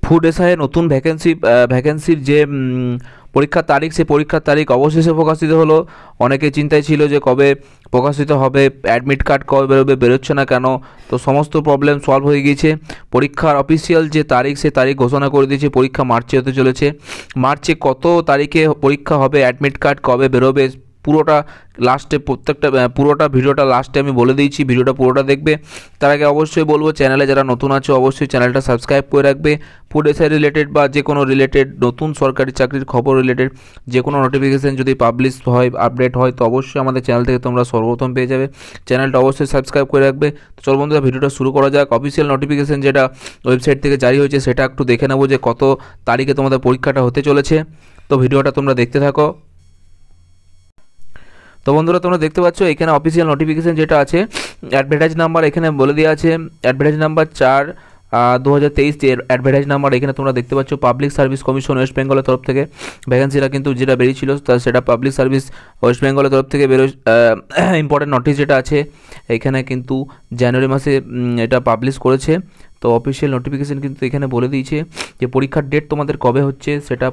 Food SI নতুন ভ্যাকেন্সির যে পরীক্ষার তারিখ, সেই পরীক্ষার তারিখ অবশেষে প্রকাশিত হলো। অনেকে চিন্তায় ছিল যে কবে প্রকাশিত হবে, অ্যাডমিট কার্ড কবে বেরোবে, বেরোচ্ছে না কেন। তো সমস্ত প্রবলেম সলভ হয়ে গিয়েছে। পরীক্ষার অফিসিয়াল যে তারিখ, সে তারিখ ঘোষণা করে দিয়েছে। পরীক্ষা মার্চে হতে চলেছে। মার্চে কত তারিখে পরীক্ষা হবে, অ্যাডমিট কার্ড কবে বেরোবে, পুরোটা লাস্টে পুরোটা ভিডিওটা লাস্টে আমি বলে দিয়েছি। ভিডিওটা পুরোটা দেখবে। তার আগে অবশ্যই বলবো, চ্যানেলে যারা নতুন আছে অবশ্যই চ্যানেলটা সাবস্ক্রাইব করে রাখবে। ফুড এসআই রিলেটেড বা যে কোনো রিলেটেড নতুন সরকারি চাকরির খবর রিলেটেড যে কোনো নোটিফিকেশান যদি পাবলিশ হয়, আপডেট হয়, তো অবশ্যই আমাদের চ্যানেল থেকে তোমরা সর্বপ্রথম পেয়ে যাবে। চ্যানেলটা অবশ্যই সাবস্ক্রাইব করে রাখবে। তো চল বন্ধুরা, ভিডিওটা শুরু করা যাক। অফিসিয়াল নোটিফিকেশান যেটা ওয়েবসাইট থেকে জারি হয়েছে সেটা একটু দেখে নেবো যে কত তারিখে তোমাদের পরীক্ষাটা হতে চলেছে। তো ভিডিওটা তোমরা দেখতে থাকো। তো বন্ধুরা, তোমরা দেখতে পাচ্ছ এখানে অফিসিয়াল নোটিফিকেশান যেটা আছে, অ্যাডভার্টাইজ নাম্বার এখানে বলে দেওয়া আছে। অ্যাডভার্টাইজ নাম্বার 4/2023 যে অ্যাডভার্টাইজ নাম্বার এখানে তোমরা দেখতে পাচ্ছ। পাবলিক সার্ভিস কমিশন ওয়েস্ট বেঙ্গলের তরফ থেকে ভ্যাকেন্সিটা কিন্তু যেটা বেরিয়েছিল সেটা পাবলিক সার্ভিস ওয়েস্ট বেঙ্গলের তরফ থেকে ইম্পর্টেন্ট নোটিশ যেটা আছে এখানে কিন্তু জানুয়ারি মাসে এটা পাবলিশ করেছে। তো অফিসিয়াল নোটিফিকেশান কিন্তু এখানে বলে দিয়েছে যে পরীক্ষার ডেট তোমাদের কবে হচ্ছে। সেটা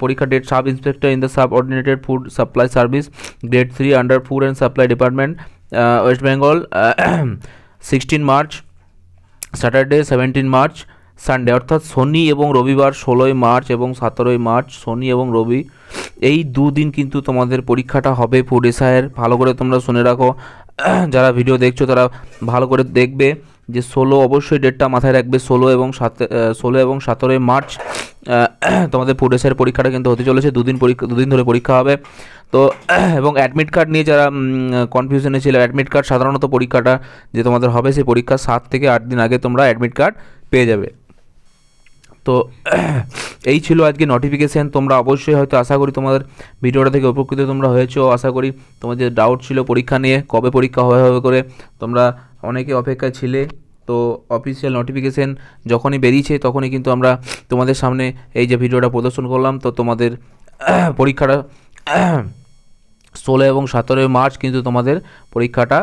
পরীক্ষার date sub inspector in the subordinated food supply service grade 3 under food and supply department West Bengal 16 March, Saturday 17 March, Sunday অর্থাৎ শনি এবং রবিবার 16 মার্চ এবং 17 মার্চ, শনি এবং রবি এই দুদিন কিন্তু তোমাদের পরীক্ষাটা হবে ফুড এসআইয়ের। ভালো করে তোমরা শুনে রাখো, যারা ভিডিও দেখছো তারা ভালো করে দেখবে যে 16 অবশ্যই ডেটটা মাথায় রাখবে। 16 এবং 17 মার্চ তোমাদের ফুড এসআইয়ের পরীক্ষাটা কিন্তু হতে চলেছে। দুদিন ধরে পরীক্ষা হবে। তো এবং অ্যাডমিট কার্ড নিয়ে যারা কনফিউশনে ছিল, অ্যাডমিট কার্ড সাধারণত পরীক্ষাটা যে তোমাদের হবে সেই পরীক্ষার 7 থেকে 8 দিন আগে তোমরা অ্যাডমিট কার্ড পেয়ে যাবে। তো এই ছিল আজকে নোটিফিকেশান। তোমরা অবশ্যই হয়তো আশা করি তোমাদের ভিডিওটা থেকে উপকৃত তোমরা হয়েছো। আশা করি তোমাদের ডাউট ছিল পরীক্ষা নিয়ে, কবে পরীক্ষা হবে করে তোমরা অনেকে অপেক্ষায় ছিলে। তো অফিসিয়াল নোটিফিকেশান যখনই বেরিয়েছে তখনই কিন্তু আমরা তোমাদের সামনে এই যে ভিডিওটা প্রদর্শন করলাম। তো তোমাদের পরীক্ষাটা 16 এবং 17 মার্চ কিন্তু তোমাদের পরীক্ষাটা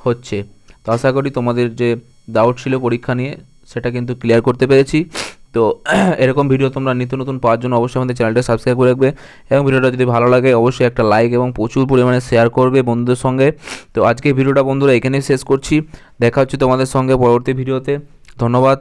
হচ্ছে। তো আশা করি তোমাদের যে ডাউট ছিল পরীক্ষা নিয়ে সেটা কিন্তু ক্লিয়ার করতে পেরেছি। তো এরকম ভিডিও তোমরা নিত্য নতুন পাওয়ার জন্য অবশ্যই আমাদের চ্যানেলটা সাবস্ক্রাইব করে রাখবে এবং ভিডিওটা যদি ভালো লাগে অবশ্যই একটা লাইক এবং প্রচুর পরিমাণে শেয়ার করবে বন্ধুদের সঙ্গে। তো আজকে ভিডিওটা বন্ধুরা এখানেই শেষ করছি। দেখা হচ্ছে তোমাদের সঙ্গে পরবর্তী ভিডিওতে। ধন্যবাদ।